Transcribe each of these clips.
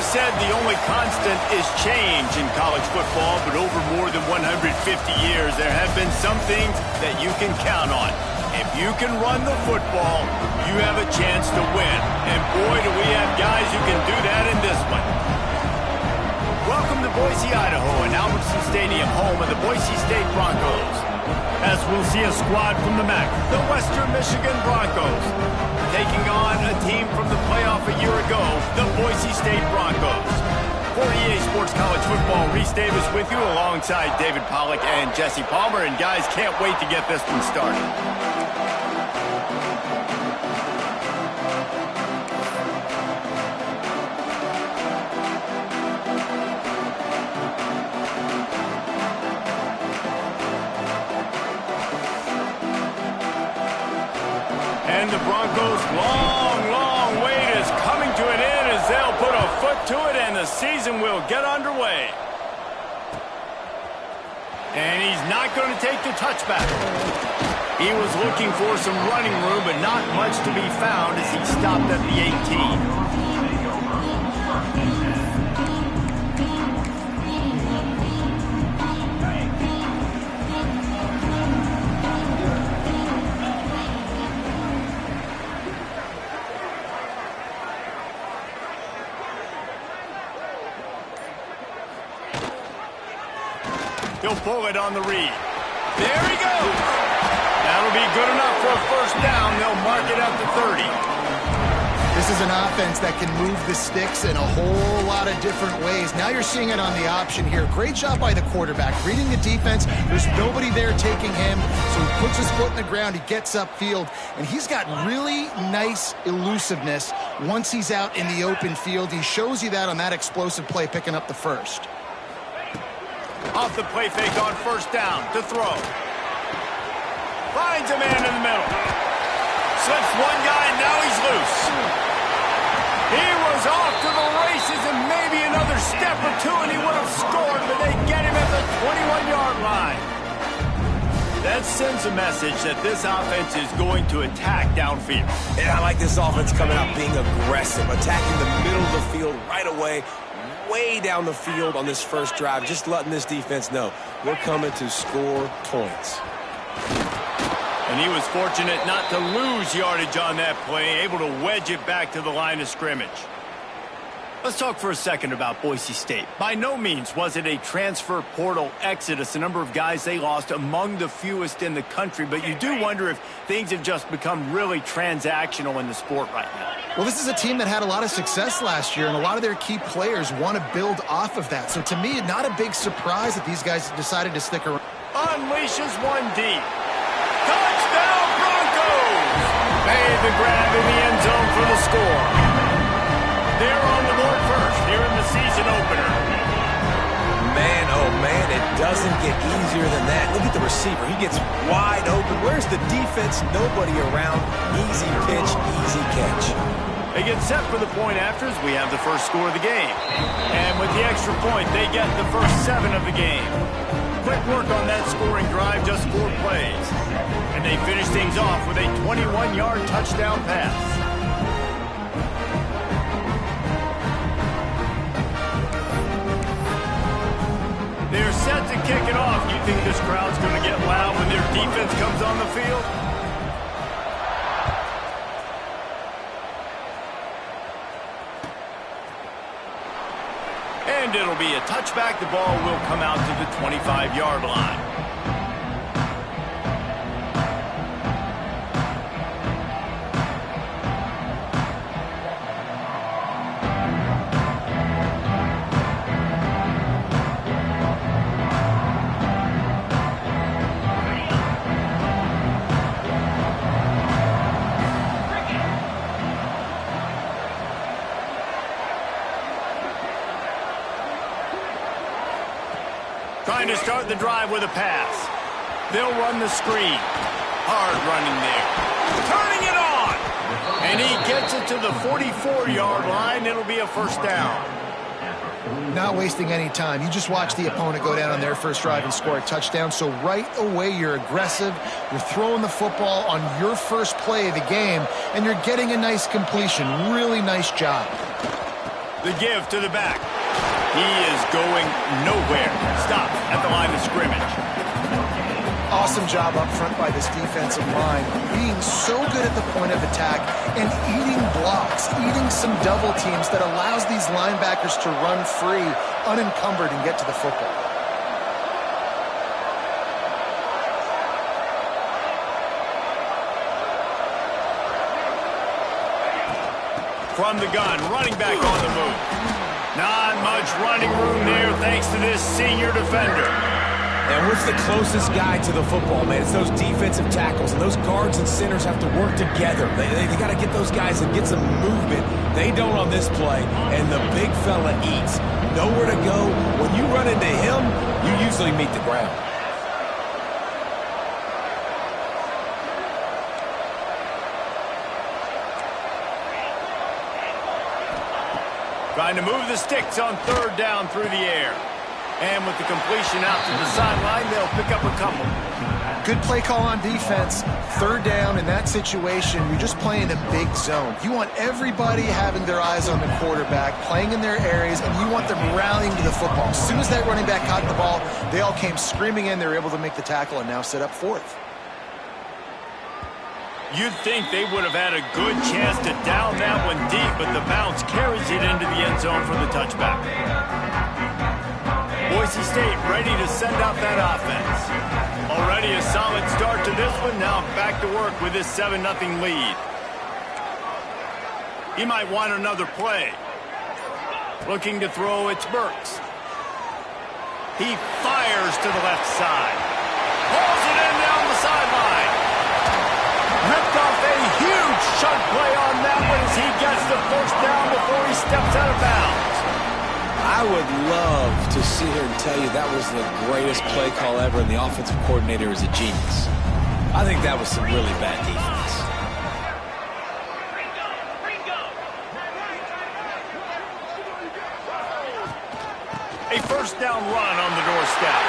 said the only constant is change in college football, but over more than 150 years, there have been some things that you can count on. If you can run the football, you have a chance to win. And boy, do we have guys who can do that in this one. Welcome to Boise, Idaho, and Albertson Stadium, home of the Boise State Broncos. As we'll see a squad from the MAC, the Western Michigan Broncos, taking on a team from the playoff a year ago, the Boise State Broncos. For EA Sports College Football, Reese Davis with you alongside David Pollack and Jesse Palmer. And guys, can't wait to get this one started. And the Broncos' long wait is coming to an end as they'll put a foot to it and the season will get underway. And he's not going to take the touchback. He was looking for some running room, but not much to be found as he stopped at the 18. He'll pull it on the read. There he goes. That'll be good enough for a first down. They'll mark it at the 30. This is an offense that can move the sticks in a whole lot of different ways. Now you're seeing it on the option here. Great job by the quarterback. Reading the defense, there's nobody there taking him, so he puts his foot in the ground, he gets upfield, and he's got really nice elusiveness once he's out in the open field. He shows you that on that explosive play, picking up the first. Off the play fake on first down to throw. Finds a man in the middle. Slips one guy, and now he's loose. He was off to the races and maybe another step or two, and he would have scored, but they get him at the 21-yard line. That sends a message that this offense is going to attack downfield. And I like this offense coming out being aggressive, attacking the middle of the field right away, way down the field on this first drive, just letting this defense know we're coming to score points. And he was fortunate not to lose yardage on that play, able to wedge it back to the line of scrimmage. Let's talk for a second about Boise State. By no means was it a transfer portal exodus, a number of guys they lost among the fewest in the country, but you do wonder if things have just become really transactional in the sport right now. Well, this is a team that had a lot of success last year, and a lot of their key players want to build off of that. So to me, not a big surprise that these guys decided to stick around. Unleashes one deep. Touchdown Broncos! Made the grab in the end zone for the score. They're on the board first here in the season opener. Man, oh man, it doesn't get easier than that. Look at the receiver. He gets wide open. Where's the defense? Nobody around. Easy pitch, easy catch. They get set for the point afters. We have the first score of the game. And with the extra point, they get the first 7 of the game. Quick work on that scoring drive, just 4 plays. And they finish things off with a 21-yard touchdown pass. They're set to kick it off. You think this crowd's going to get loud when their defense comes on the field? And it'll be a touchback. The ball will come out to the 25-yard line. Trying to start the drive with a pass. They'll run the screen. Hard running there. Turning it on! And he gets it to the 44-yard line. It'll be a first down. Not wasting any time. You just watch the opponent go down on their first drive and score a touchdown. So right away, you're aggressive. You're throwing the football on your first play of the game, and you're getting a nice completion. Really nice job. The give to the back. He is going nowhere. Stop at the line of scrimmage. Awesome job up front by this defensive line, being so good at the point of attack and eating blocks, eating some double teams that allows these linebackers to run free, unencumbered, and get to the football. From the gun, running back on the move. Not much running room there thanks to this senior defender. And what's the closest guy to the football, man? It's those defensive tackles, and those guards and centers have to work together. They got to get those guys and get some movement. They don't on this play, and the big fella eats. Nowhere to go. When you run into him, you usually meet the ground. Trying to move the sticks on third down through the air. And with the completion out to the sideline, they'll pick up a couple. Good play call on defense. Third down in that situation, you're just playing a big zone. You want everybody having their eyes on the quarterback, playing in their areas, and you want them rallying to the football. As soon as that running back caught the ball, they all came screaming in. They were able to make the tackle and now set up fourth. You'd think they would have had a good chance to down that one deep, but the bounce carries it into the end zone for the touchback. Boise State ready to send out that offense. Already a solid start to this one. Now back to work with this 7-0 lead. He might want another play. Looking to throw, it's Burks. He fires to the left side. Pulls it in down the sideline. Ripped off a huge chunk play on that one as he gets the first down before he steps out of bounds. I would love to sit here and tell you that was the greatest play call ever and the offensive coordinator is a genius. I think that was some really bad defense. A first down run on the doorstep.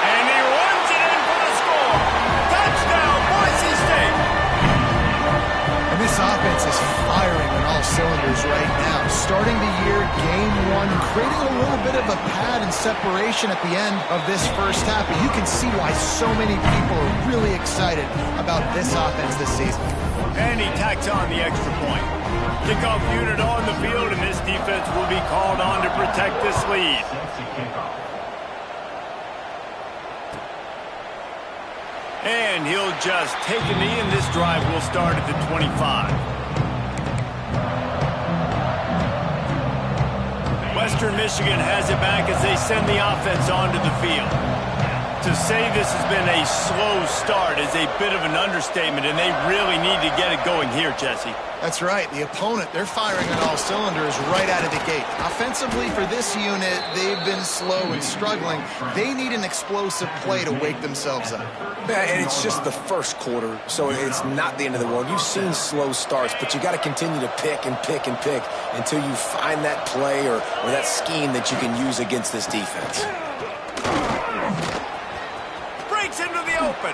And he runs it in for the score. Touchdown, Boise State. And this offense is firing on all cylinders right now. Starting the year, game one, creating a little bit of a pad and separation at the end of this first half. But you can see why so many people are really excited about this offense this season. And he tacks on the extra point. Kickoff unit on the field, and this defense will be called on to protect this lead. And he'll just take a knee, and this drive will start at the 25. Western Michigan has it back as they send the offense onto the field. To say this has been a slow start is a bit of an understatement, and they really need to get it going here, Jesse. That's right. The opponent, they're firing on all cylinders right out of the gate. Offensively, for this unit, they've been slow and struggling. They need an explosive play to wake themselves up. And it's just the first quarter, so it's not the end of the world. You've seen slow starts, but you got to continue to pick and pick and pick until you find that play or that scheme that you can use against this defense. Breaks into the open.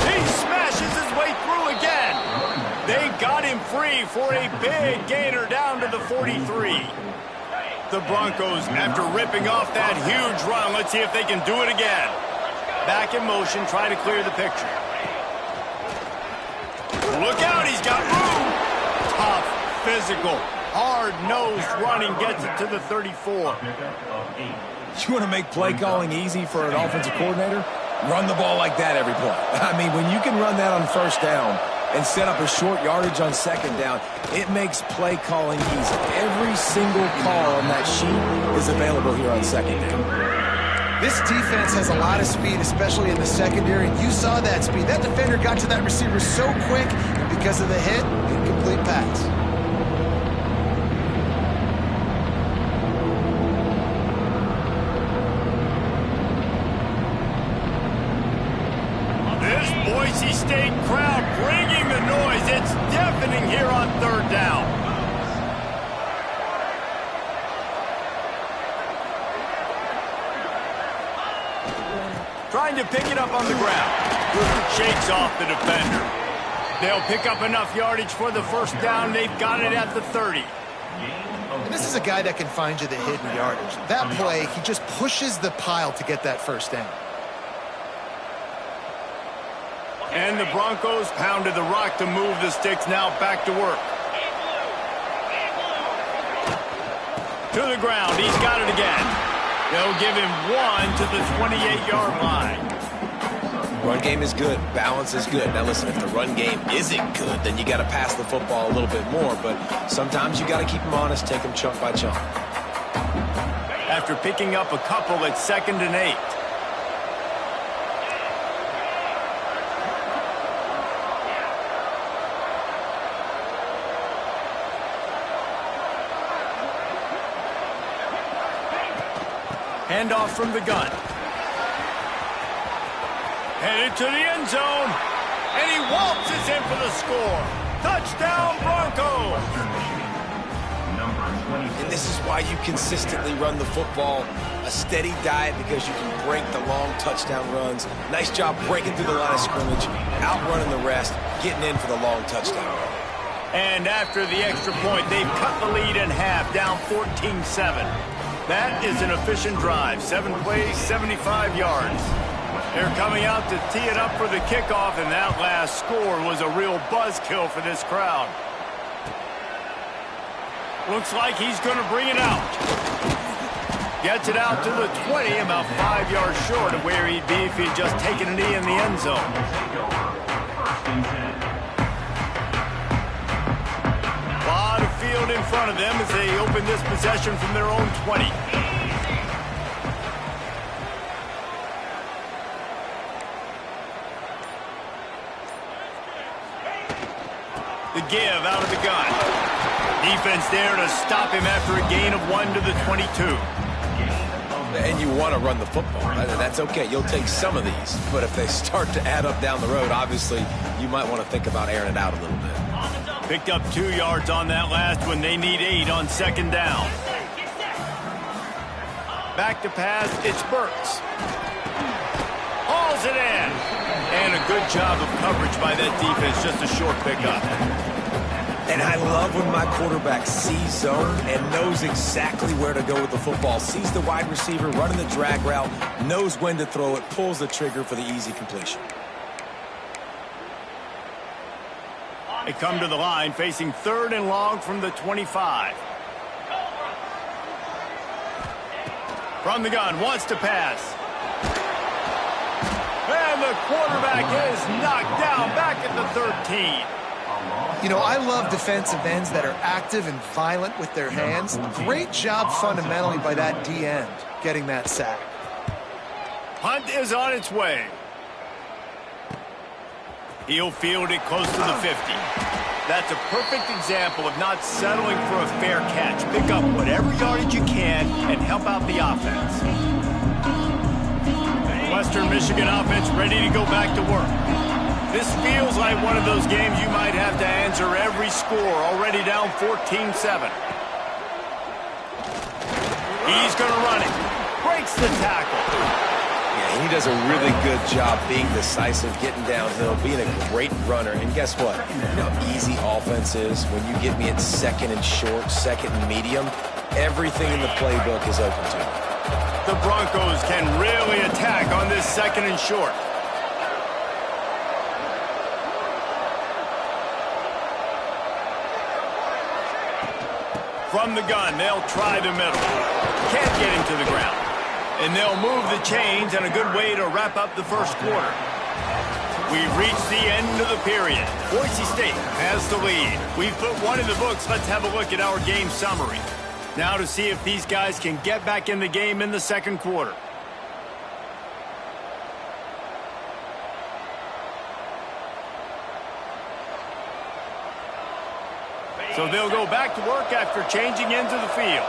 He smashes his way through again. They got him free for a big gainer down to the 43. The Broncos, after ripping off that huge run, let's see if they can do it again. Back in motion, trying to clear the picture. Look out, he's got room. Tough, physical, hard-nosed running gets it to the 34. You want to make play calling easy for an offensive coordinator? Run the ball like that every play. I mean, when you can run that on first down and set up a short yardage on second down, it makes play calling easy. Every single call on that sheet is available here on second down. This defense has a lot of speed, especially in the secondary, and you saw that speed. That defender got to that receiver so quick, and because of the hit, incomplete pass. This Boise State crowd bringing the noise. It's deafening here on third down. Trying to pick it up on the ground. Shakes off the defender. They'll pick up enough yardage for the first down. They've got it at the 30. And this is a guy that can find you the hidden yardage. That play, he just pushes the pile to get that first down. And the Broncos pounded the rock to move the sticks, now back to work. To the ground, he's got it again. They'll give him 1 to the 28-yard line. Run game is good. Balance is good. Now listen, if the run game isn't good, then you got to pass the football a little bit more. But sometimes you got to keep them honest, take them chunk by chunk. After picking up a couple, it's 2nd and 8. Handoff from the gun. Headed to the end zone. And he waltzes in for the score. Touchdown, Broncos! And this is why you consistently run the football. A steady diet because you can break the long touchdown runs. Nice job breaking through the line of scrimmage, outrunning the rest, getting in for the long touchdown run. And after the extra point, they've cut the lead in half, down 14-7. That is an efficient drive. 7 plays, 75 yards. They're coming out to tee it up for the kickoff, and that last score was a real buzzkill for this crowd. Looks like he's going to bring it out. Gets it out to the 20, about 5 yards short of where he'd be if he'd just taken a knee in the end zone. A lot of field in front of them as they open this possession from their own 20. The give out of the gun. Defense there to stop him after a gain of 1 to the 22. And you want to run the football, right? And that's okay. You'll take some of these. But if they start to add up down the road, obviously, you might want to think about airing it out a little bit. Picked up 2 yards on that last one. They need 8 on 2nd down. Back to pass. It's Burks. Hauls it in. And a good job of coverage by that defense. Just a short pickup. And I love when my quarterback sees zone and knows exactly where to go with the football. Sees the wide receiver running the drag route, knows when to throw it, pulls the trigger for the easy completion. They come to the line facing 3rd and long from the 25. From the gun, wants to pass. And the quarterback is knocked down back at the 13. You know, I love defensive ends that are active and violent with their hands. Great job fundamentally by that D end, getting that sack. Hunt is on its way. He'll field it close to the 50. That's a perfect example of not settling for a fair catch. Pick up whatever yardage you can and help out the offense. Western Michigan offense ready to go back to work. This feels like one of those games you might have to answer every score, already down 14-7. He's going to run it. Breaks the tackle. Yeah, he does a really good job being decisive, getting downhill, being a great runner. And guess what? You know how easy offense is when you get me in 2nd and short, 2nd and medium. Everything in the playbook is open to me. The Broncos can really attack on this 2nd and short. From the gun, they'll try the middle. Can't get him to the ground. And they'll move the chains, and a good way to wrap up the first quarter. We've reached the end of the period. Boise State has the lead. We've put one in the books. Let's have a look at our game summary. Now to see if these guys can get back in the game in the 2nd quarter. So they'll go back to work after changing into the field.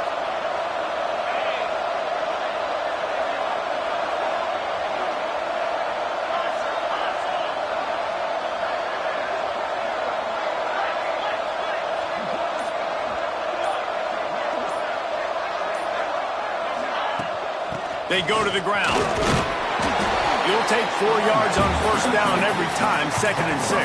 They go to the ground. You'll take 4 yards on 1st down every time, 2nd and 6.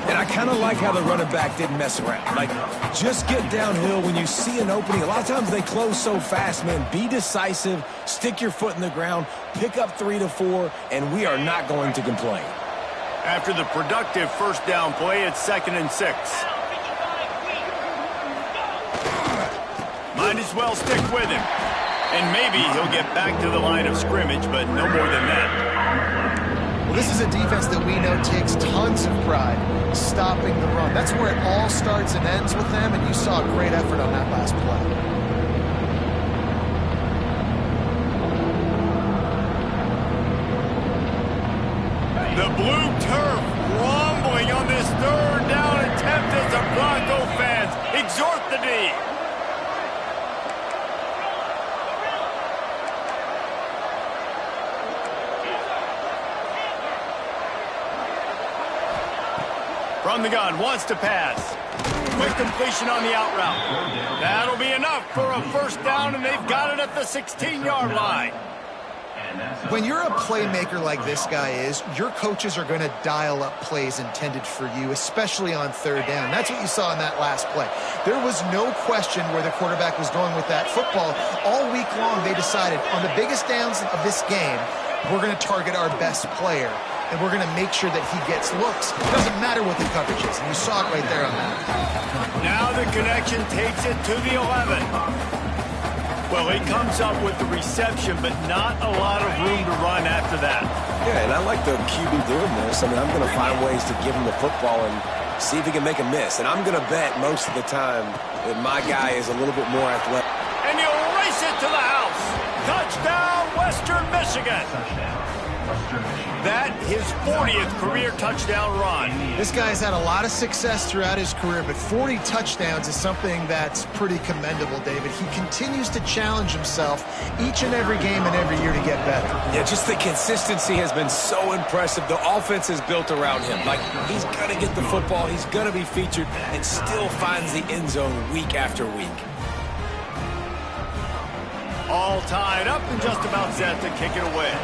And I kind of like how the running back didn't mess around. Like, just get downhill when you see an opening. A lot of times they close so fast, man. Be decisive, stick your foot in the ground, pick up 3 to 4, and we are not going to complain. After the productive first down play, it's 2nd and 6. Might as well stick with him. And maybe he'll get back to the line of scrimmage, but no more than that. Well, this is a defense that we know takes tons of pride stopping the run. That's where it all starts and ends with them, and you saw a great effort on that last play. The blue turf rumbling on this 3rd down attempt as the Bronco fans exhort the D. From the gun, wants to pass. Quick completion on the out route. That'll be enough for a first down, and they've got it at the 16-yard line. When you're a playmaker like this guy is, your coaches are going to dial up plays intended for you, especially on 3rd down. That's what you saw in that last play. There was no question where the quarterback was going with that football. All week long, they decided on the biggest downs of this game, we're going to target our best player, and we're going to make sure that he gets looks. It doesn't matter what the coverage is, and you saw it right there on that. Now the connection takes it to the 11. Well, he comes up with the reception, but not a lot of room to run after that. Yeah, and I like the QB doing this. I mean, I'm going to find ways to give him the football and see if he can make a miss. And I'm going to bet most of the time that my guy is a little bit more athletic. And he'll race it to the house. Touchdown, Western Michigan. That his 40th career touchdown run. This guy's had a lot of success throughout his career, but 40 touchdowns is something that's pretty commendable, David. He continues to challenge himself each and every game and every year to get better. Yeah, just the consistency has been so impressive. The offense is built around him. Like, he's going to get the football, he's going to be featured, and still finds the end zone week after week. All tied up and just about set to kick it away.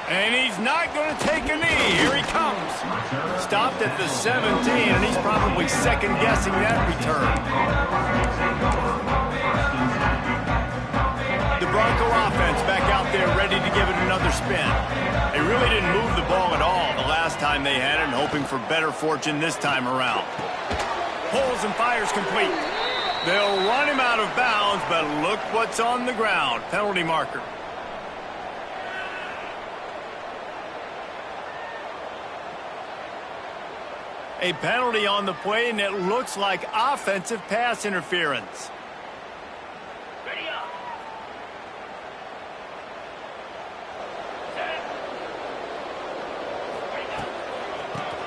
And he's not going to take a knee. Here he comes. Stopped at the 17, and he's probably second-guessing that return. The Bronco offense back out there ready to give it another spin. They really didn't move the ball at all the last time they had it, and hoping for better fortune this time around. Pulls and fires complete. They'll run him out of bounds, but look what's on the ground. Penalty marker. A penalty on the play, and it looks like offensive pass interference.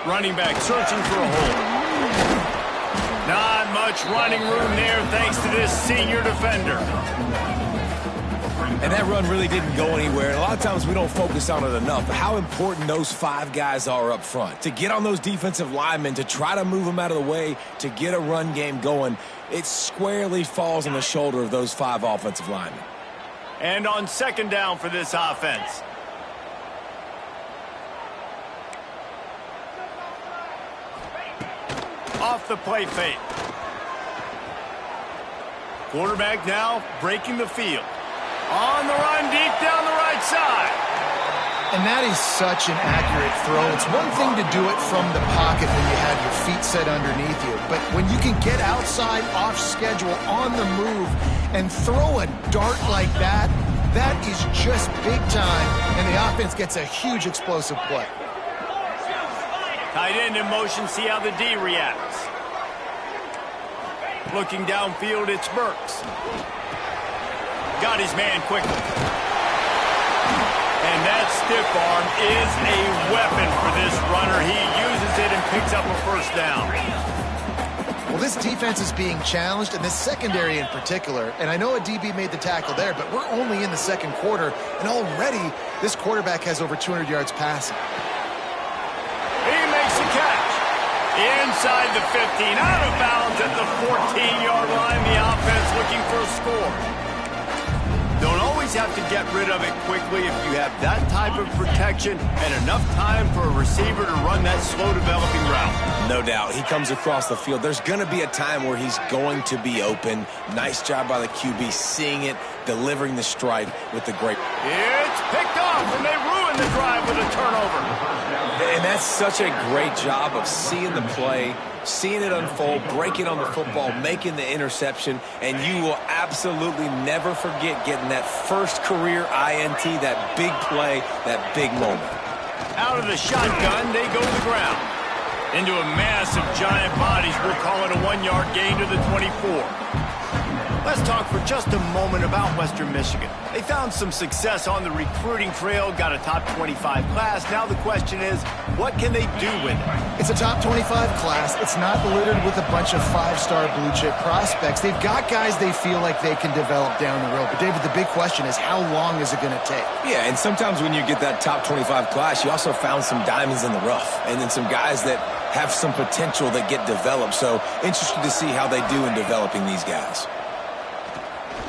Running back searching for a hole. Not much running room there thanks to this senior defender. And that run really didn't go anywhere. And a lot of times we don't focus on it enough. But how important those 5 guys are up front. To get on those defensive linemen, to try to move them out of the way, to get a run game going, it squarely falls on the shoulder of those 5 offensive linemen. And on 2nd down for this offense. Off the play fake. Quarterback now breaking the field. On the run, deep down the right side. And that is such an accurate throw. It's one thing to do it from the pocket when you have your feet set underneath you. But when you can get outside, off schedule, on the move, and throw a dart like that, that is just big time. And the offense gets a huge explosive play. Tight end in motion, see how the D reacts. Looking downfield, it's Burks. Got his man quickly. And that stiff arm is a weapon for this runner. He uses it and picks up a first down. Well, this defense is being challenged, and this secondary in particular. And I know a DB made the tackle there, but we're only in the 2nd quarter, and already this quarterback has over 200 yards passing. He makes the catch. Inside the 15, out of bounds at the 14-yard line. The offense looking for a score. always have to get rid of it quickly if you have that type of protection and enough time for a receiver to run that slow developing route. No doubt. He comes across the field. There's going to be a time where he's going to be open. Nice job by the QB seeing it, delivering the strike with the great. It's picked off, and they ruin the drive with a turnover. And that's such a great job of seeing the play, seeing it unfold, breaking on the football, making the interception, and you will absolutely never forget getting that first career INT, that big play, that big moment. Out of the shotgun, they go to the ground. Into a mass of giant bodies, we'll call it a 1-yard gain to the 24. Let's talk for just a moment about Western Michigan. They found some success on the recruiting trail, got a top 25 class. Now the question is, what can they do with it? It's a top 25 class. It's not littered with a bunch of 5-star blue-chip prospects. They've got guys they feel like they can develop down the road. But, David, the big question is, how long is it going to take? Yeah, and sometimes when you get that top 25 class, you also found some diamonds in the rough. And then some guys that have some potential that get developed. So, interested to see how they do in developing these guys.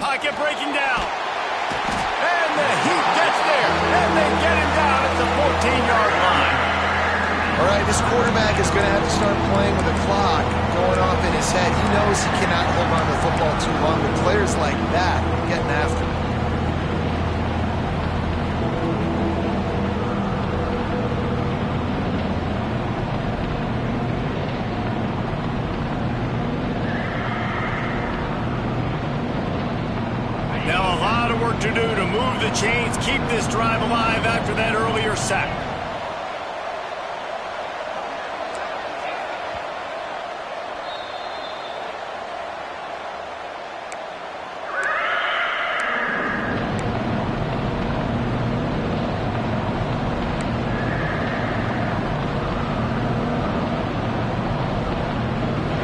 Pocket breaking down. And the heat gets there. And they get him down at the 14-yard line. All right, this quarterback is going to have to start playing with a clock going off in his head. He knows he cannot hold on to the football too long with players like that getting after him. Now a lot of work to do to move the chains, keep this drive alive after that earlier sack.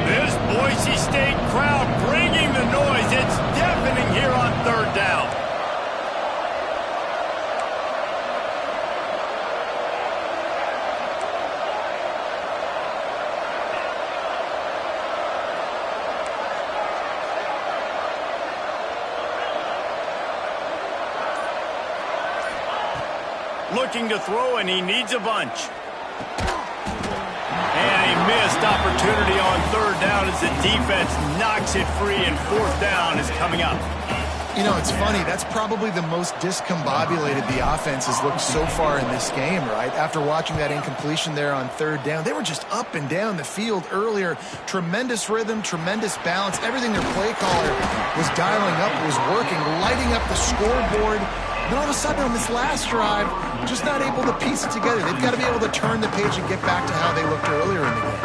This Boise State crowd bringing the noise. It's deafening here on third down. Looking to throw, and he needs a bunch. And a missed opportunity on third down as the defense knocks it free, and fourth down is coming up. You know, it's funny. That's probably the most discombobulated the offense has looked so far in this game, right? After watching that incompletion there on third down, they were just up and down the field earlier. Tremendous rhythm, tremendous balance. Everything their play caller was dialing up was working, lighting up the scoreboard. Then all of a sudden on this last drive, just not able to piece it together. They've got to be able to turn the page and get back to how they looked earlier in the game.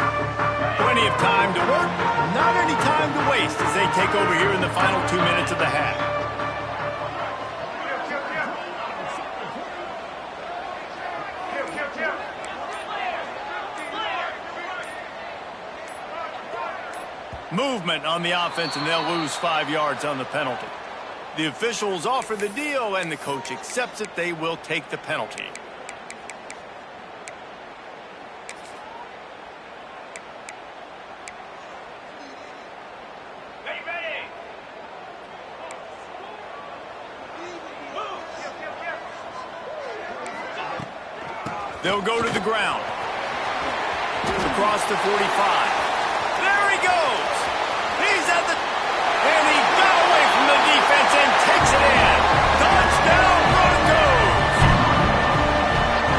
Plenty of time to work, not any time to waste as they take over here in the final 2 minutes of the half. Movement on the offense, and they'll lose 5 yards on the penalty. The officials offer the deal, and the coach accepts it. They will take the penalty. They'll go to the ground. Across the 45. There he goes. He's at the... And he got away from the defense and takes it in. Touchdown, Broncos!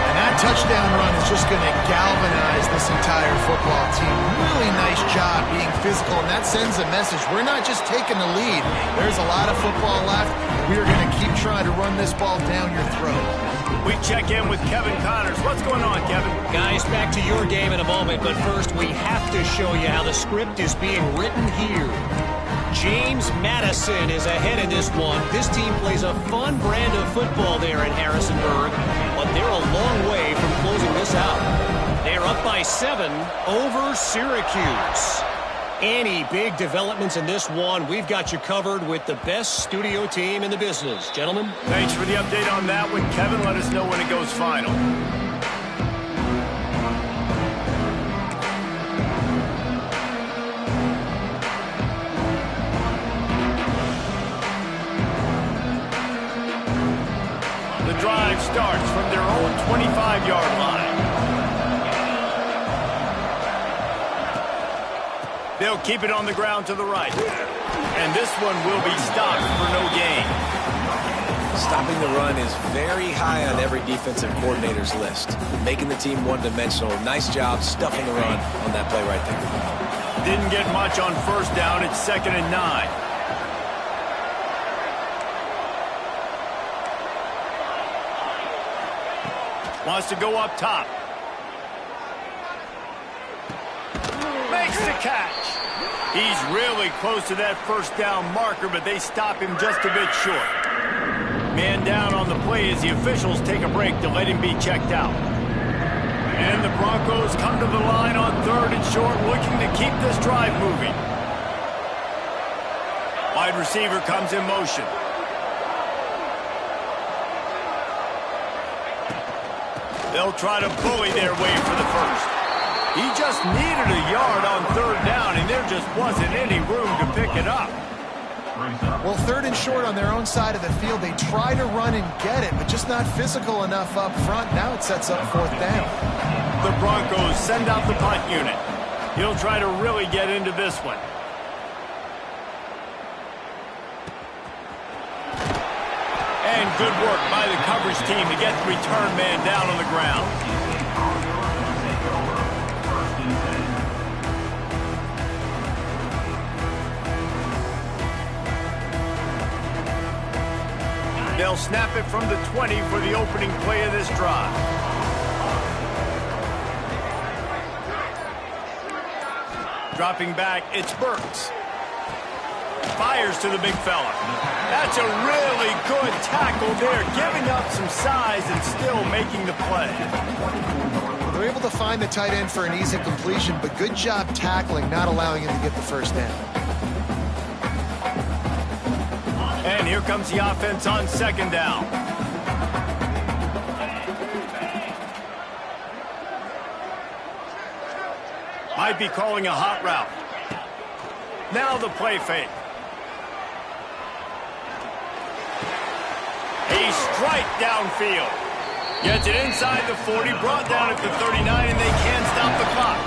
And that touchdown run is just going to galvanize this entire football team. Really nice job being physical, and that sends a message. We're not just taking the lead. There's a lot of football left, and we are going to keep trying to run this ball down your throat. We check in with Kevin Connors. What's going on, Kevin? Guys, back to your game in a moment, but first we have to show you how the script is being written here. James Madison is ahead in this one. This team plays a fun brand of football there in Harrisonburg, but they're a long way from closing this out. They're up by 7 over Syracuse. Any big developments in this one, we've got you covered with the best studio team in the business. Gentlemen? Thanks for the update on that one, Kevin. Let us know when it goes final. 25-yard line. They'll keep it on the ground to the right. And this one will be stopped for no gain. Stopping the run is very high on every defensive coordinator's list. Making the team one-dimensional. Nice job stuffing the run on that play right there. Didn't get much on first down. It's 2nd and 9. Wants to go up top. Makes the catch. He's really close to that first down marker, but they stop him just a bit short. Man down on the play as the officials take a break to let him be checked out. And the Broncos come to the line on 3rd and short, looking to keep this drive moving. Wide receiver comes in motion. They'll try to bully their way for the first. He just needed a yard on 3rd down, and there just wasn't any room to pick it up. Well, 3rd and short on their own side of the field. They try to run and get it, but just not physical enough up front. Now it sets up 4th down. The Broncos send out the punt unit. He'll try to really get into this one. And good work by the coverage team to get the return man down on the ground. They'll snap it from the 20 for the opening play of this drive. Dropping back, it's Burks. Fires to the big fella. That's a really good tackle there, giving up some size and still making the play. They're able to find the tight end for an easy completion, but good job tackling, not allowing him to get the first down. And here comes the offense on 2nd down. Might be calling a hot route. Now the play fake. A strike downfield. Gets it inside the 40, brought down at the 39, and they can't stop the clock.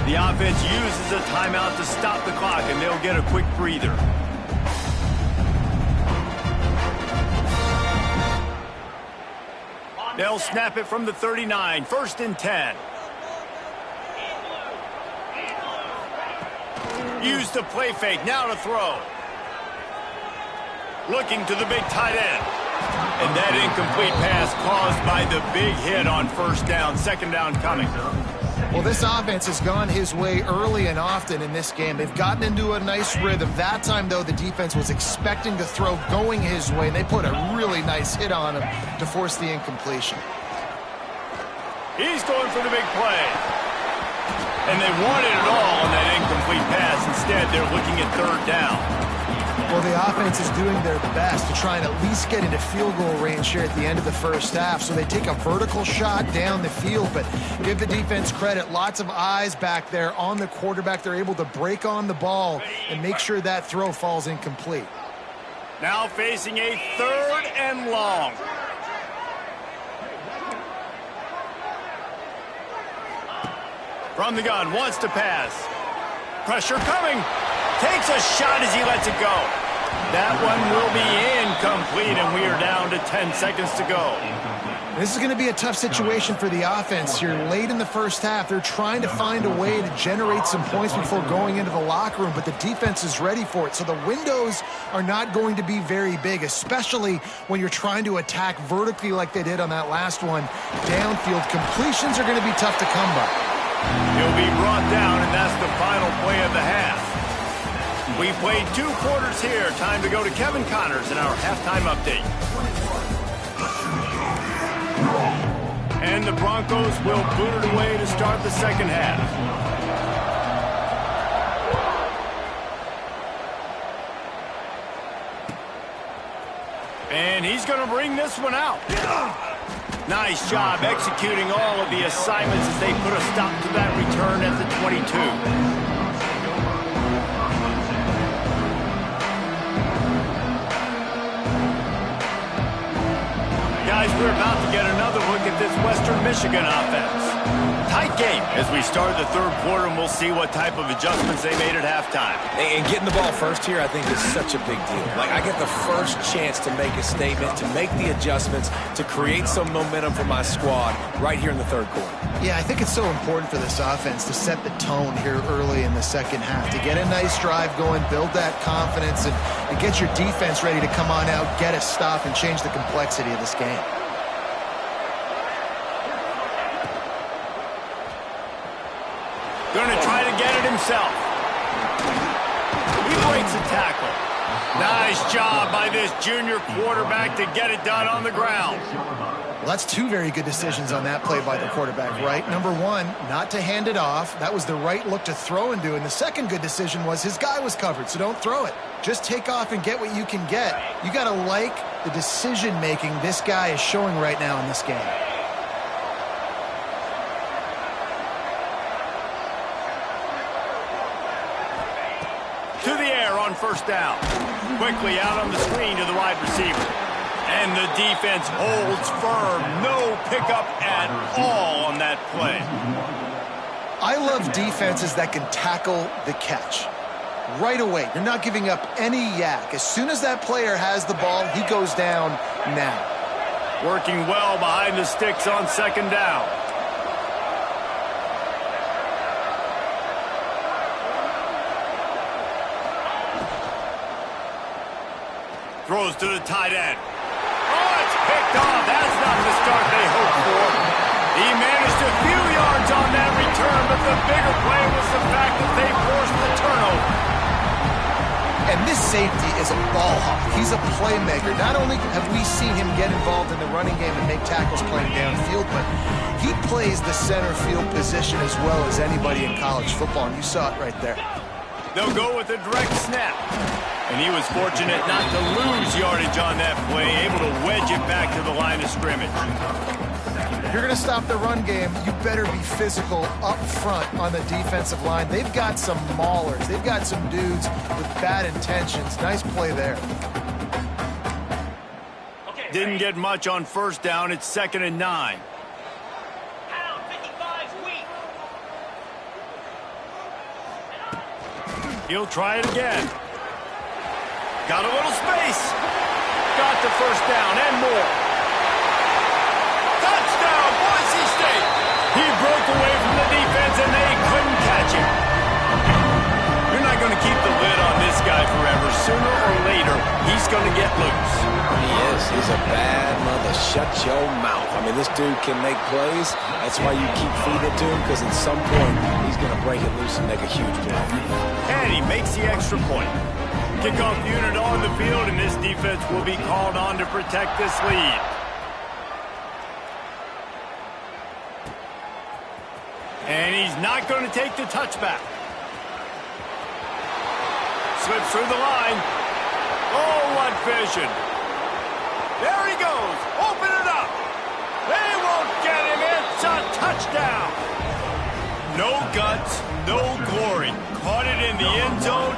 The offense uses a timeout to stop the clock, and they'll get a quick breather. They'll snap it from the 39, 1st and 10. Use the play fake, now to throw. Looking to the big tight end. And that incomplete pass caused by the big hit on 1st down, 2nd down coming. Well, this offense has gone his way early and often in this game. They've gotten into a nice rhythm. That time, though, the defense was expecting to throw going his way, and they put a really nice hit on him to force the incompletion. He's going for the big play. And they wanted it all on that incomplete pass. Instead, they're looking at 3rd down. Well, the offense is doing their best to try and at least get into field goal range here at the end of the first half. So they take a vertical shot down the field, but give the defense credit. Lots of eyes back there on the quarterback. They're able to break on the ball and make sure that throw falls incomplete. Now facing a 3rd and long. From the gun, wants to pass. Pressure coming. Takes a shot as he lets it go. That one will be incomplete, and we are down to 10 seconds to go. This is going to be a tough situation for the offense here. Late in the first half, they're trying to find a way to generate some points before going into the locker room, but the defense is ready for it. So the windows are not going to be very big, especially when you're trying to attack vertically like they did on that last one. Downfield completions are going to be tough to come by. He'll be brought down, and that's the final play of the half. We played 2 quarters here. Time to go to Kevin Connors in our halftime update. And the Broncos will boot it away to start the second half. And he's going to bring this one out. Nice job executing all of the assignments as they put a stop to that return at the 22. Guys, we're about to get another closer look at this Western Michigan offense. Tight game as we start the third quarter, and we'll see what type of adjustments they made at halftime. And getting the ball first here, I think, is such a big deal. Like, I get the first chance to make a statement, to make the adjustments, to create some momentum for my squad right here in the third quarter. Yeah, I think it's so important for this offense to set the tone here early in the second half, to get a nice drive going, build that confidence, and get your defense ready to come on out, get a stop, and change the complexity of this game. Going to try to get it himself. He breaks a tackle. Nice job by this junior quarterback to get it done on the ground. Well, that's two very good decisions on that play by the quarterback, right? Number one, not to hand it off. That was the right look to throw into. And the second good decision was his guy was covered, so don't throw it. Just take off and get what you can get. You got to like the decision-making this guy is showing right now in this game. To the air on first down. Quickly out on the screen to the wide receiver. And the defense holds firm. No pickup at all on that play. I love defenses that can tackle the catch. Right away, you're not giving up any yak. As soon as that player has the ball, he goes down now. Working well behind the sticks on second down. Throws to the tight end. Oh, it's picked off. That's not the start they hoped for. He managed a few yards on that return, but the bigger play was the fact that they forced the turnover. And this safety is a ball hawk. He's a playmaker. Not only have we seen him get involved in the running game and make tackles playing downfield, but he plays the center field position as well as anybody in college football, and you saw it right there. They'll go with a direct snap. And he was fortunate not to lose yardage on that play, able to wedge it back to the line of scrimmage. If you're going to stop the run game, you better be physical up front on the defensive line. They've got some maulers. They've got some dudes with bad intentions. Nice play there. Didn't get much on first down. It's 2nd and 9. He'll try it again. Got a little space. Got the first down and more. Touchdown, Boise State. He broke away from the defense and they couldn't catch him. You're not going to keep the lid on this guy forever. Sooner or later, he's going to get loose. He is. He's a bad mother. Shut your mouth. I mean, this dude can make plays. That's why you keep feeding it to him, because at some point, he's going to break it loose and make a huge play. And he makes the extra point. Kickoff unit on the field, and this defense will be called on to protect this lead. And he's not going to take the touchback. Slips through the line. Oh, what vision. There he goes. Open it up. They won't get him. It's a touchdown. No guts, no glory. Caught it in the end zone.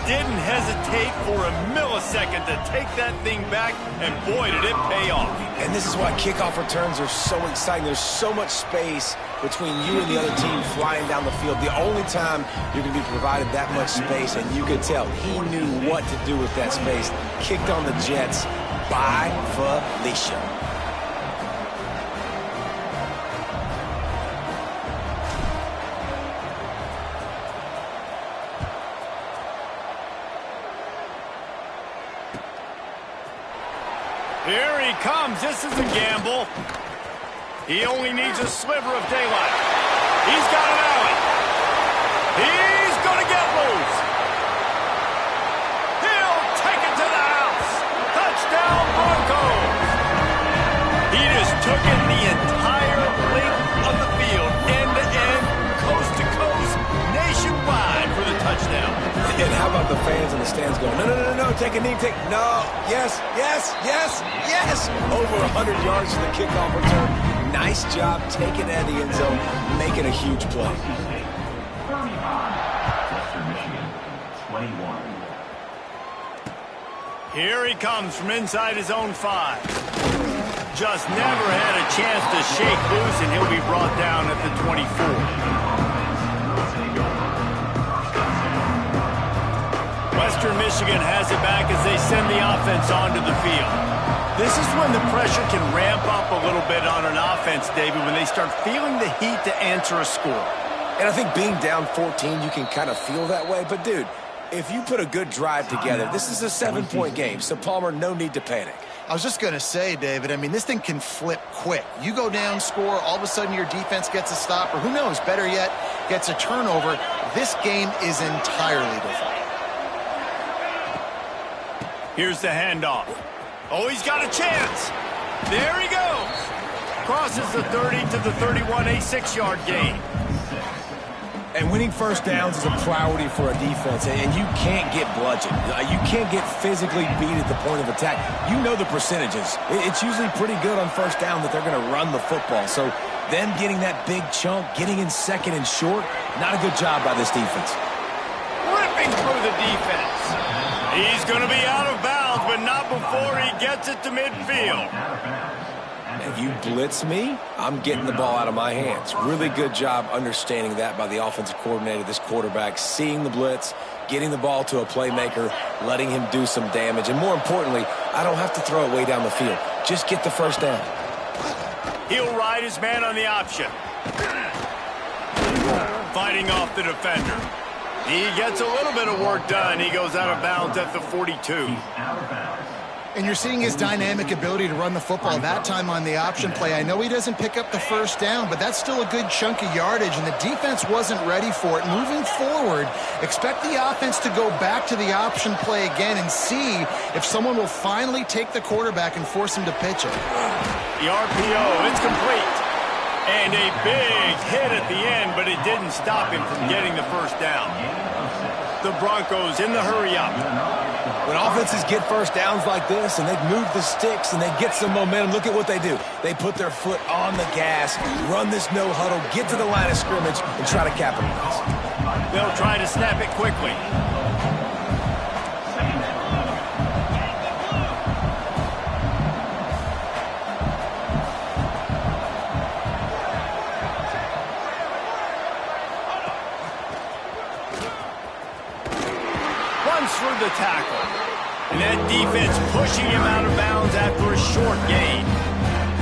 Didn't hesitate for a millisecond to take that thing back, and boy, did it pay off. And this is why kickoff returns are so exciting. There's so much space between you and the other team flying down the field. The only time you're going to be provided that much space, and you could tell he knew what to do with that space. Kicked on the Jets by Felicia. Here he comes. This is a gamble. He only needs a sliver of daylight. He's got an alley. He's going to get loose. He'll take it to the house. Touchdown, Broncos. He just took it the entire length of the field, end to end, coast to coast, nationwide for the touchdown. And how about the fans in the stands going, no, no, no, no, take a knee, take, no, yes, yes, yes, yes. Over 100 yards for the kickoff return. Nice job taking it out of the end zone, making a huge play. 35, Western Michigan, 21. Here he comes from inside his own 5. just never had a chance to shake loose, and he'll be brought down at the 24. Western Michigan has it back as they send the offense onto the field. This is when the pressure can ramp up a little bit on an offense, David, when they start feeling the heat to answer a score. And I think being down 14, you can kind of feel that way. But, dude, if you put a good drive together, this is a 7-point game. So, Palmer, no need to panic. I was just going to say, David, I mean, this thing can flip quick. You go down, score, all of a sudden your defense gets a stop, or who knows, better yet, gets a turnover. This game is entirely different. Here's the handoff. Oh, he's got a chance. There he goes. Crosses the 30 to the 31, a 6-yard gain. And winning first downs is a priority for a defense, and you can't get bludgeoned. You can't get physically beat at the point of attack. You know the percentages. It's usually pretty good on first down that they're going to run the football. So them getting that big chunk, getting in second and short, not a good job by this defense. Ripping through the defense. He's going to be out of bounds, but not before he gets it to midfield. If you blitz me, I'm getting the ball out of my hands. Really good job understanding that by the offensive coordinator, this quarterback, seeing the blitz, getting the ball to a playmaker, letting him do some damage. And more importantly, I don't have to throw it way down the field. Just get the first down. He'll ride his man on the option. Fighting off the defender. He gets a little bit of work done. He goes out of bounds at the 42. And you're seeing his dynamic ability to run the football that time on the option play. I know he doesn't pick up the first down, but that's still a good chunk of yardage, and the defense wasn't ready for it. Moving forward, expect the offense to go back to the option play again and see if someone will finally take the quarterback and force him to pitch it. The RPO, it's complete. And a big hit at the end, but it didn't stop him from getting the first down. The Broncos in the hurry-up. When offenses get first downs like this and they move the sticks and they get some momentum, look at what they do. They put their foot on the gas, run this no-huddle, get to the line of scrimmage, and try to capitalize. They'll try to snap it quickly. Through the tackle. And that defense pushing him out of bounds after a short gain.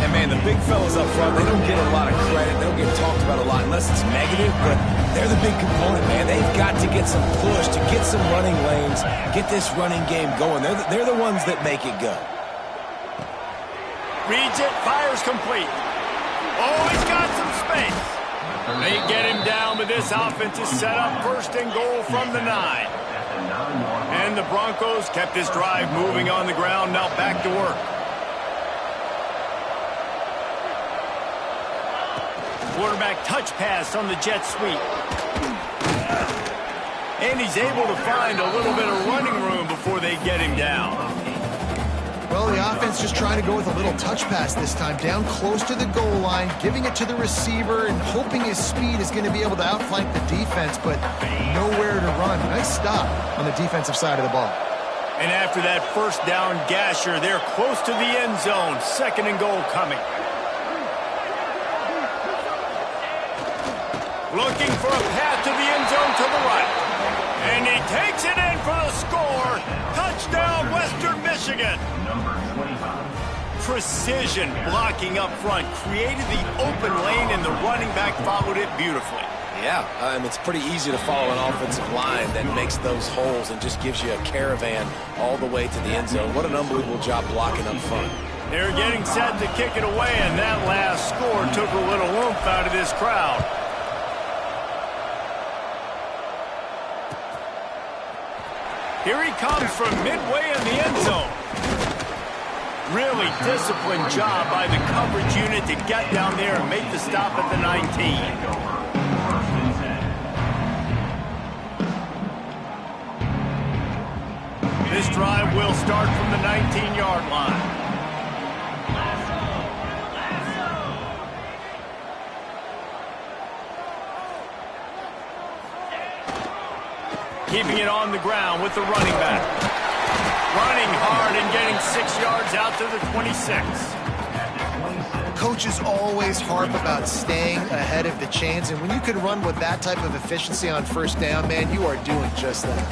And, man, the big fellas up front, they don't get a lot of credit. They don't get talked about a lot unless it's negative, but they're the big component, man. They've got to get some push, to get some running lanes, get this running game going. They're the ones that make it go. Reads it, fires complete. Oh, he's got some space. They get him down, but this offense is set up first and goal from the 9. And the Broncos kept this drive moving on the ground, now back to work. Quarterback touch pass on the jet sweep. And he's able to find a little bit of running room before they get him down. Well, the offense just trying to go with a little touch pass this time, down close to the goal line, giving it to the receiver and hoping his speed is going to be able to outflank the defense, but nowhere to run. Nice stop on the defensive side of the ball. And after that first down gasher, they're close to the end zone. Second and goal coming. Looking for a path to the end zone to the right. And he takes it in for the score. Touchdown, Western Michigan. Number 25. Precision blocking up front. Created the open lane, and the running back followed it beautifully. Yeah, and it's pretty easy to follow an offensive line that makes those holes and just gives you a caravan all the way to the end zone. What an unbelievable job blocking up front. They're getting set to kick it away, and that last score took a little oomph out of this crowd. Here he comes from midway in the end zone. Really disciplined job by the coverage unit to get down there and make the stop at the 19. This drive will start from the 19-yard line. Keeping it on the ground with the running back. Running hard and getting 6 yards out to the 26. Coaches always harp about staying ahead of the chains, and when you can run with that type of efficiency on first down, man, you are doing just that.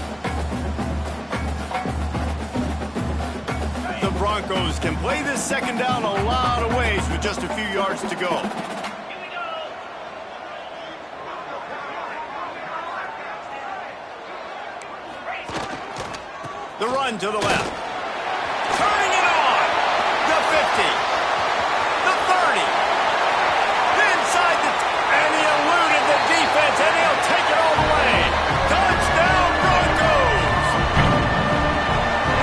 The Broncos can play this second down a lot of ways with just a few yards to go. The run to the left. Turning it on. The 50. The 30. Inside the... And he eluded the defense, and he'll take it all the way. Touchdown, Broncos!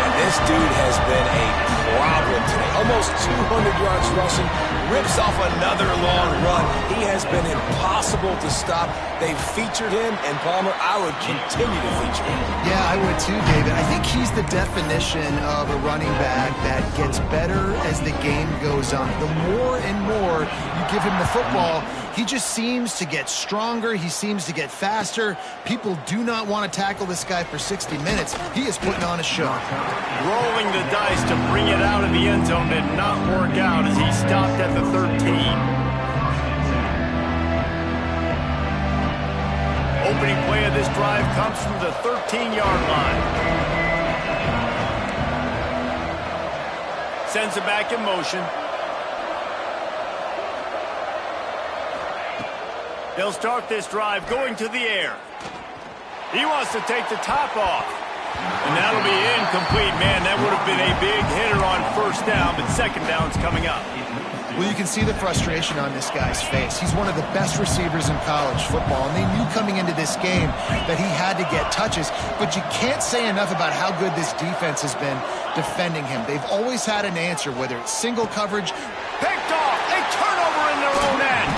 And this dude has been a problem today. Almost 200 yards rushing. Rips off another long run. He has been impossible to stop. They've featured him, and Palmer, I would continue to feature him. Yeah, I would too, David. I think he's the definition of a running back that gets better as the game goes on. The more and more you give him the football, he just seems to get stronger. He seems to get faster. People do not want to tackle this guy for 60 minutes. He is putting on a show. Rolling the dice to bring it out of the end zone did not work out as he stopped at the 13. Opening play of this drive comes from the 13-yard line. Sends it back in motion. They'll start this drive going to the air. He wants to take the top off. And that'll be incomplete. Man, that would have been a big hitter on first down, but second down's coming up. Well, you can see the frustration on this guy's face. He's one of the best receivers in college football, and they knew coming into this game that he had to get touches, but you can't say enough about how good this defense has been defending him. They've always had an answer, whether it's single coverage. Picked off, a turnover in their own end.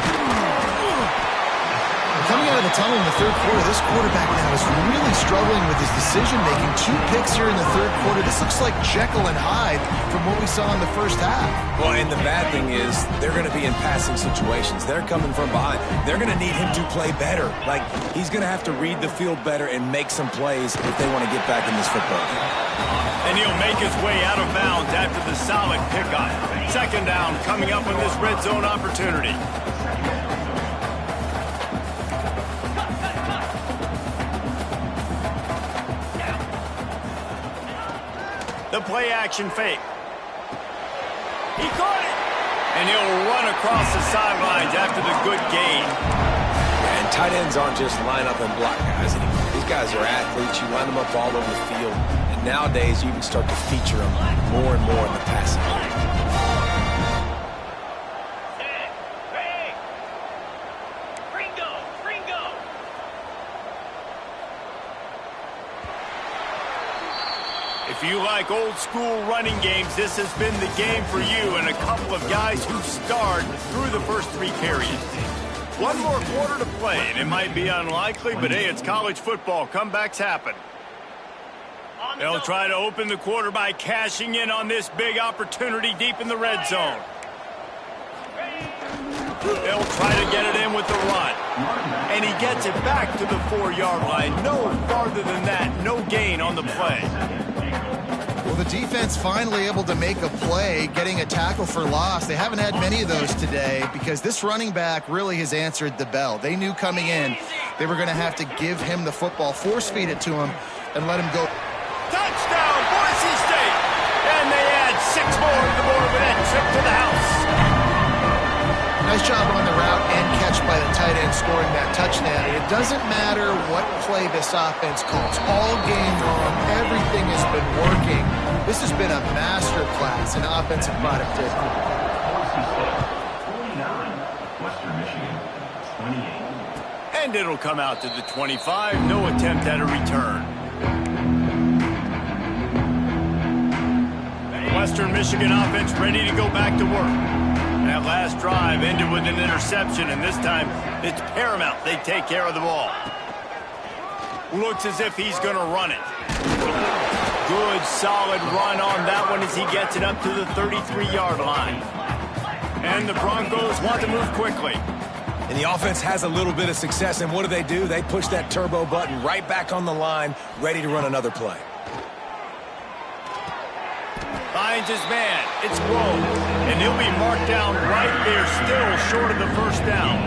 Coming out of the tunnel in the third quarter, this quarterback now is really struggling with his decision-making. 2 picks here in the third quarter. This looks like Jekyll and Hyde from what we saw in the first half. Well, and the bad thing is they're going to be in passing situations. They're coming from behind. They're going to need him to play better. Like, he's going to have to read the field better and make some plays if they want to get back in this football game. And he'll make his way out of bounds after the solid pickup. Second down coming up on this red zone opportunity. The play action fake. He caught it. And he'll run across the sidelines after the good gain. Yeah, and tight ends aren't just line up and block guys anymore. These guys are athletes. You line them up all over the field. And nowadays, you can start to feature them more and more in the passing game. If you like old school running games, this has been the game for you and a couple of guys who starred through the first 3 periods. One more quarter to play, and it might be unlikely, but hey, it's college football. Comebacks happen. They'll try to open the quarter by cashing in on this big opportunity deep in the red zone. They'll try to get it in with the run. And he gets it back to the 4-yard line. No farther than that. No gain on the play. Well, the defense finally able to make a play, getting a tackle for loss. They haven't had many of those today because this running back really has answered the bell. They knew coming in they were going to have to give him the football, force-feed it to him, and let him go. Touchdown, Boise State! And they add 6 more to the board with that trip to the house. Nice job on the route and catch by the tight end scoring that touchdown. And it doesn't matter what play this offense calls. All game long, everything has been working. This has been a master class in offensive productivity. Boise State, 49. Western Michigan, 28. And it'll come out to the 25. No attempt at a return. Western Michigan offense ready to go back to work. That last drive ended with an interception, and this time it's paramount they take care of the ball. Looks as if he's going to run it. Good, solid run on that one as he gets it up to the 33-yard line. And the Broncos want to move quickly. And the offense has a little bit of success, and what do? They push that turbo button right back on the line, ready to run another play. finds his man. It's Grove. And he'll be marked down right there, still short of the first down.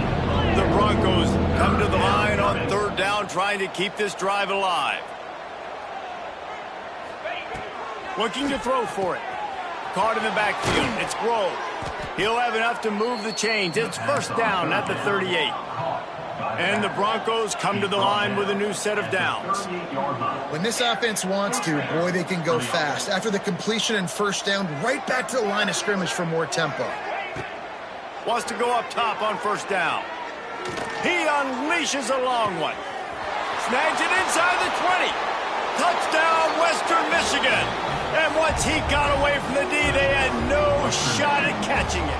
The Broncos come to the line on third down, trying to keep this drive alive. Looking to throw for it. Caught in the backfield. It's Grove. He'll have enough to move the chains. It's first down at the 38. And the Broncos come to the line with a new set of downs. When this offense wants to, boy, they can go fast. After the completion and first down, right back to the line of scrimmage for more tempo. Wants to go up top on first down. He unleashes a long one. Snags it inside the 20. Touchdown, Western Michigan. And once he got away from the D, they had no shot at catching it.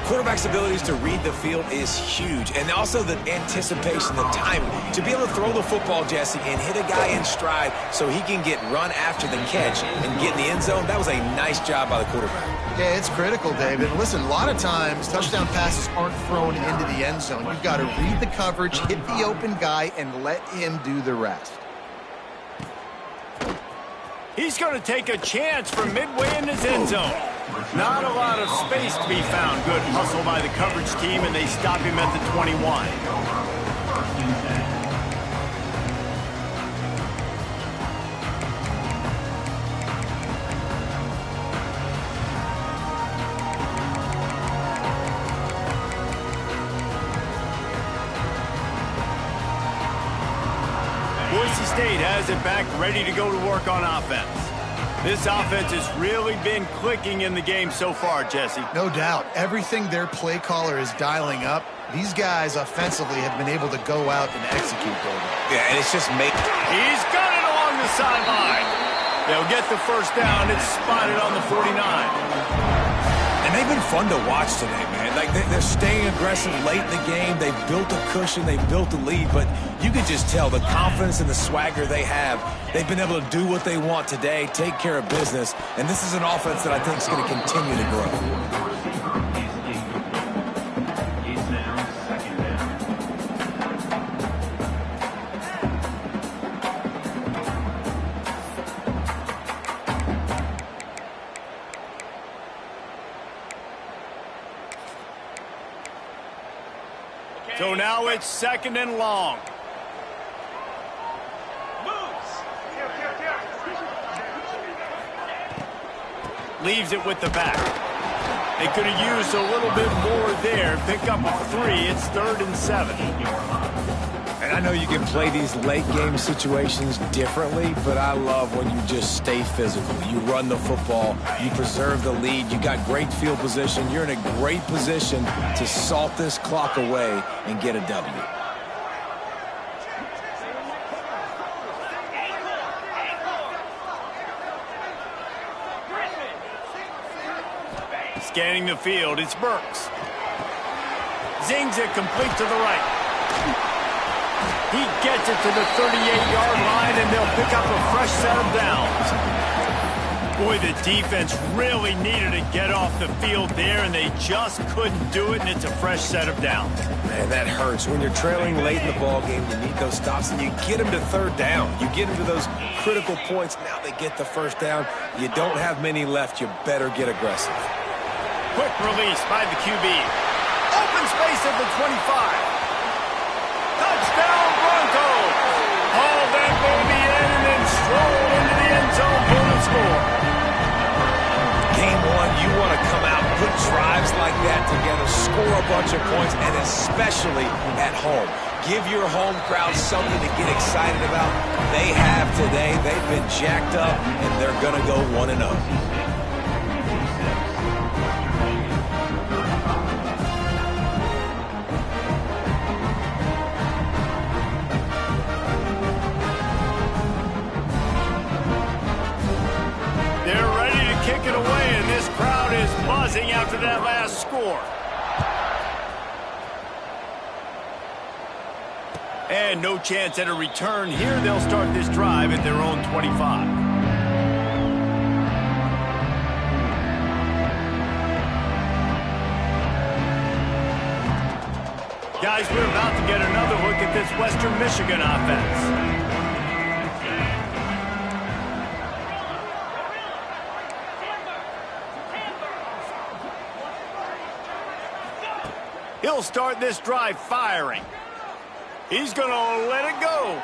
Quarterback's abilities to read the field is huge, and also the anticipation, the timing. To be able to throw the football, Jesse, and hit a guy in stride so he can get run after the catch and get in the end zone, that was a nice job by the quarterback. Yeah, it's critical, David. Listen, a lot of times, touchdown passes aren't thrown into the end zone. You've got to read the coverage, hit the open guy, and let him do the rest. He's going to take a chance from midway in his end zone. Not a lot of space to be found. Good hustle by the coverage team, and they stop him at the 21. Boise State has it back, ready to go to work on offense. This offense has really been clicking in the game so far, Jesse. No doubt. Everything their play caller is dialing up, these guys offensively have been able to go out and execute, David. Yeah, and it's just He's got it along the sideline. They'll get the first down. It's spotted on the 49. And they've been fun to watch today, man. Like, they're staying aggressive late in the game. They've built a cushion. They've built a lead. But you can just tell the confidence and the swagger they have. They've been able to do what they want today, take care of business. And this is an offense that I think is going to continue to grow. So now it's second and long. Leaves it with the back. They could have used a little bit more there. Pick up a 3. It's 3rd and 7. And I know you can play these late game situations differently, but I love when you just stay physical. You run the football, you preserve the lead, you got great field position, you're in a great position to salt this clock away and get a W. Scanning the field, it's Burks. Zings it complete to the right. He gets it to the 38-yard line, and they'll pick up a fresh set of downs. Boy, the defense really needed to get off the field there, and they just couldn't do it, and it's a fresh set of downs. Man, that hurts. When you're trailing late in the ball game, you need those stops, and you get them to third down. You get them to those critical points. Now they get the first down. You don't have many left. You better get aggressive. Quick release by the QB. Open space at the 25. Touchdown, Broncos! Haul that baby in and then stroll into the end zone for the score. Game one, you want to come out, put drives like that together, score a bunch of points, and especially at home. Give your home crowd something to get excited about. They have today. They've been jacked up, and they're going to go 1-0. Kick it away, and this crowd is buzzing after that last score. And no chance at a return here. They'll start this drive at their own 25. Guys, we're about to get another look at this Western Michigan offense. They'll start this drive firing. He's going to let it go.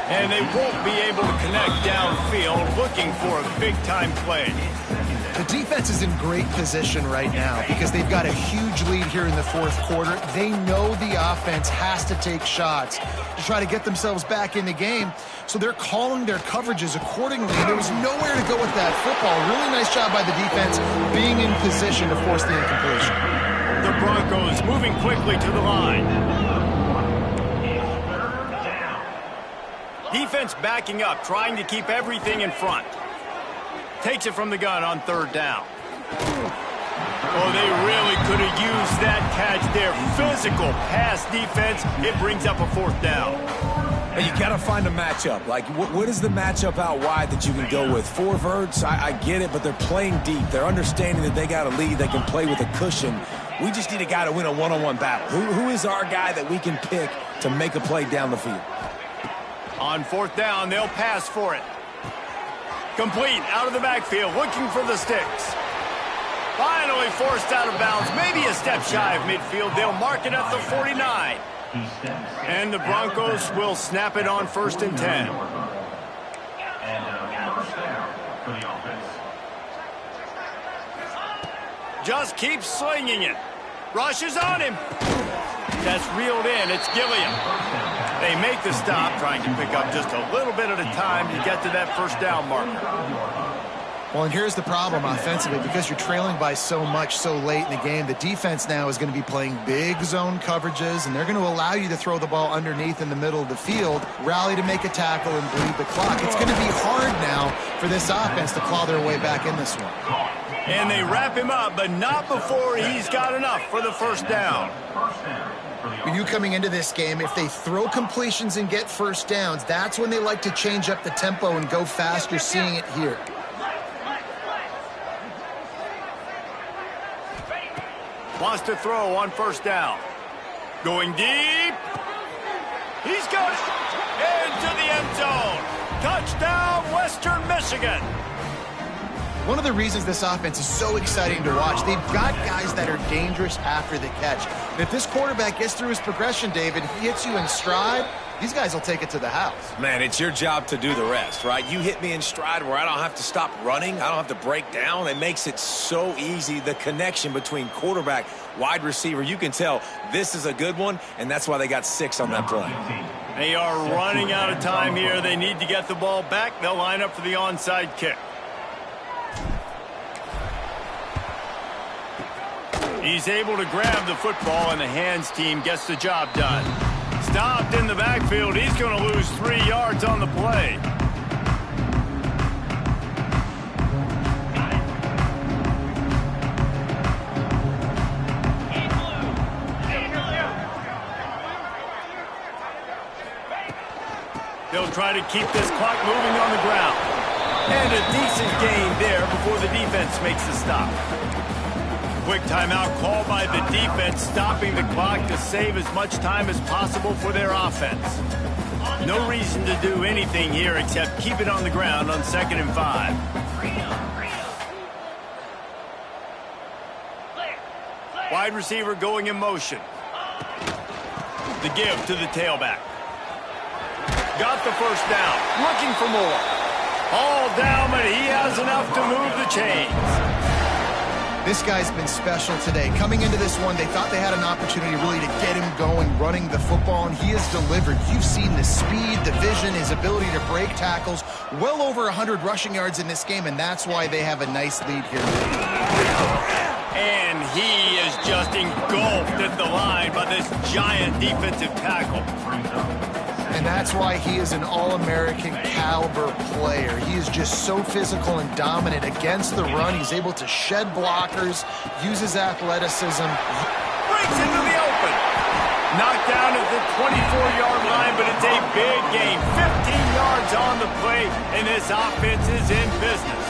And they won't be able to connect downfield, looking for a big-time play. The defense is in great position right now because they've got a huge lead here in the fourth quarter. They know the offense has to take shots to try to get themselves back in the game, so they're calling their coverages accordingly. There was nowhere to go with that football. Really nice job by the defense being in position to force the incompletion. The Broncos moving quickly to the line. Defense backing up, trying to keep everything in front. Takes it from the gun on third down. Oh, they really could have used that catch there. Physical pass defense. It brings up a fourth down. Hey, you got to find a matchup. Like, what is the matchup out wide that you can go with? Four verts, I get it, but they're playing deep. They're understanding that they got a lead. They can play with a cushion. We just need a guy to win a one-on-one battle. Who is our guy that we can pick to make a play down the field? On fourth down, they'll pass for it. Complete out of the backfield, looking for the sticks. Finally forced out of bounds, maybe a step shy of midfield. They'll mark it at the 49. And the Broncos will snap it on 1st and 10. Just keeps slinging it. Rushes on him. That's reeled in. It's Gilliam. They make the stop, trying to pick up just a little bit at a time to get to that first down marker. Well, and here's the problem offensively. Because you're trailing by so much so late in the game, the defense now is going to be playing big zone coverages, and they're going to allow you to throw the ball underneath in the middle of the field, rally to make a tackle, and bleed the clock. It's going to be hard now for this offense to claw their way back in this one. And they wrap him up, but not before he's got enough for the first down. For you coming into this game, if they throw completions and get first downs, that's when they like to change up the tempo and go fast. You're seeing it here. Wants to throw on first down. Going deep. He's got it. Into the end zone. Touchdown, Western Michigan. One of the reasons this offense is so exciting to watch, they've got guys that are dangerous after the catch. And if this quarterback gets through his progression, David, he hits you in stride, these guys will take it to the house. Man, it's your job to do the rest, right? You hit me in stride where I don't have to stop running. I don't have to break down. It makes it so easy. The connection between quarterback, wide receiver, you can tell this is a good one, and that's why they got 6 on that play. They are running out of time here. They need to get the ball back. They'll line up for the onside kick. He's able to grab the football, and the hands team gets the job done. Stopped in the backfield. He's going to lose 3 yards on the play. They'll try to keep this clock moving on the ground. And a decent gain there before the defense makes the stop. Quick timeout called by the defense, stopping the clock to save as much time as possible for their offense. No reason to do anything here except keep it on the ground on 2nd and 5. Wide receiver going in motion. The give to the tailback. Got the first down. Looking for more. All down, but he has enough to move the chains. This guy's been special today. Coming into this one, they thought they had an opportunity really to get him going, running the football, and he has delivered. You've seen the speed, the vision, his ability to break tackles. Well over 100 rushing yards in this game, and that's why they have a nice lead here. And he is just engulfed at the line by this giant defensive tackle. And that's why he is an All-American caliber player. He is just so physical and dominant against the run. He's able to shed blockers, use his athleticism. Breaks into the open. Knocked down at the 24-yard line, but it's a big gain. 15 yards on the play, and this offense is in business.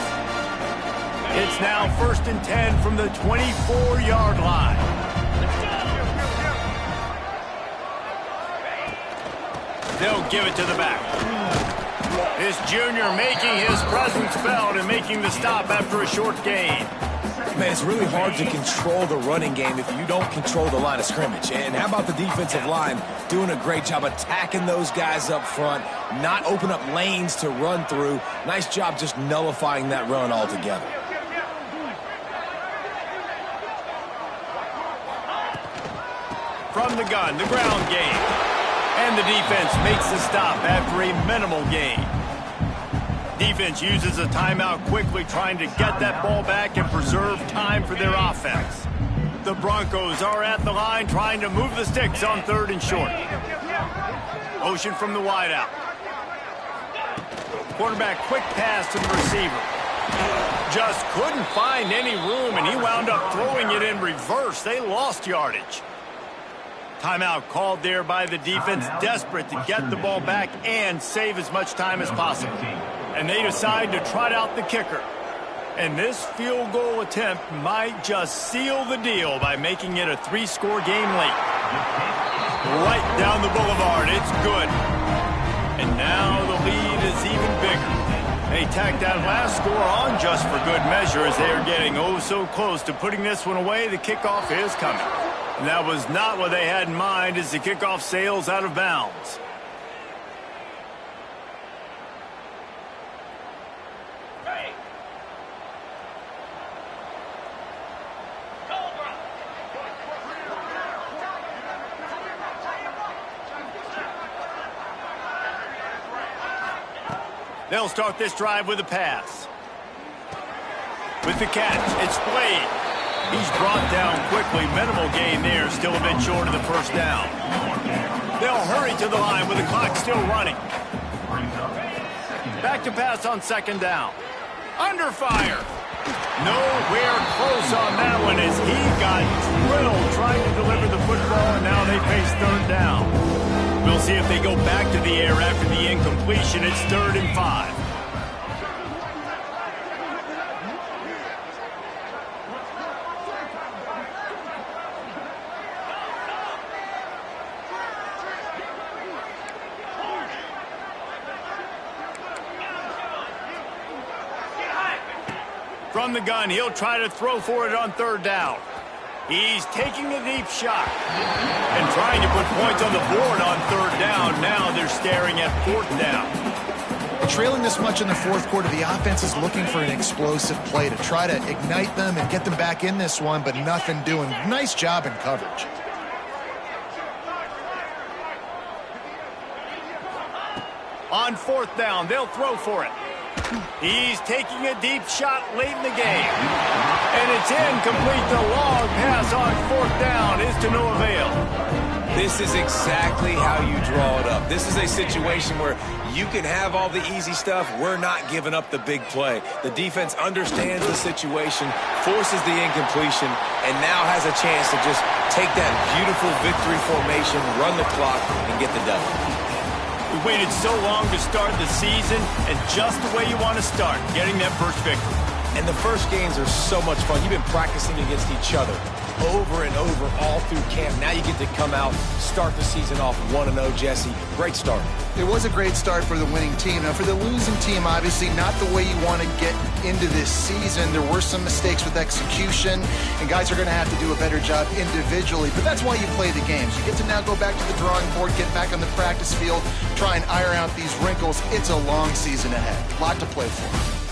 It's now 1st and 10 from the 24-yard line. They'll give it to the back. This junior making his presence felt and making the stop after a short gain. Man, it's really hard to control the running game if you don't control the line of scrimmage. And how about the defensive line doing a great job attacking those guys up front, not open up lanes to run through. Nice job just nullifying that run altogether. From the gun, the ground game. And the defense makes the stop after a minimal gain. Defense uses a timeout quickly, trying to get that ball back and preserve time for their offense. The Broncos are at the line, trying to move the sticks on 3rd and short. Motion from the wideout. Quarterback quick pass to the receiver. Just couldn't find any room, and he wound up throwing it in reverse. They lost yardage. Timeout called there by the defense, desperate to get the ball back and save as much time as possible. And they decide to trot out the kicker. And this field goal attempt might just seal the deal by making it a 3-score game late. Right down the boulevard, it's good. And now the lead is even bigger. They tacked that last score on just for good measure as they are getting oh so close to putting this one away. The kickoff is coming. And that was not what they had in mind as the kickoff sails out of bounds. They'll start this drive with a pass. With the catch, it's Blade. He's brought down quickly. Minimal gain there, still a bit short of the first down. They'll hurry to the line with the clock still running. Back to pass on 2nd down. Under fire. Nowhere close on that one as he got drilled trying to deliver the football, and now they face 3rd down. We'll see if they go back to the air after the incompletion. It's 3rd and 5. From the gun, he'll try to throw for it on 3rd down. He's taking a deep shot and trying to put points on the board on 3rd down. Now they're staring at 4th down. Trailing this much in the 4th quarter, the offense is looking for an explosive play to try to ignite them and get them back in this one, but nothing doing. Nice job in coverage. On 4th down, they'll throw for it. He's taking a deep shot late in the game. And it's incomplete. The long pass on 4th down is to no avail. This is exactly how you draw it up. This is a situation where you can have all the easy stuff. We're not giving up the big play. The defense understands the situation, forces the incompletion, and now has a chance to just take that beautiful victory formation, run the clock, and get the W. We waited so long to start the season, and just the way you want to start, getting that first victory. And the first games are so much fun. You've been practicing against each other over and over all through camp. Now you get to come out, start the season off 1-0, Jesse. Great start. It was a great start for the winning team. Now, for the losing team, obviously not the way you want to get into this season. There were some mistakes with execution, and guys are going to have to do a better job individually. But that's why you play the games. You get to now go back to the drawing board, get back on the practice field, try and iron out these wrinkles. It's a long season ahead. A lot to play for.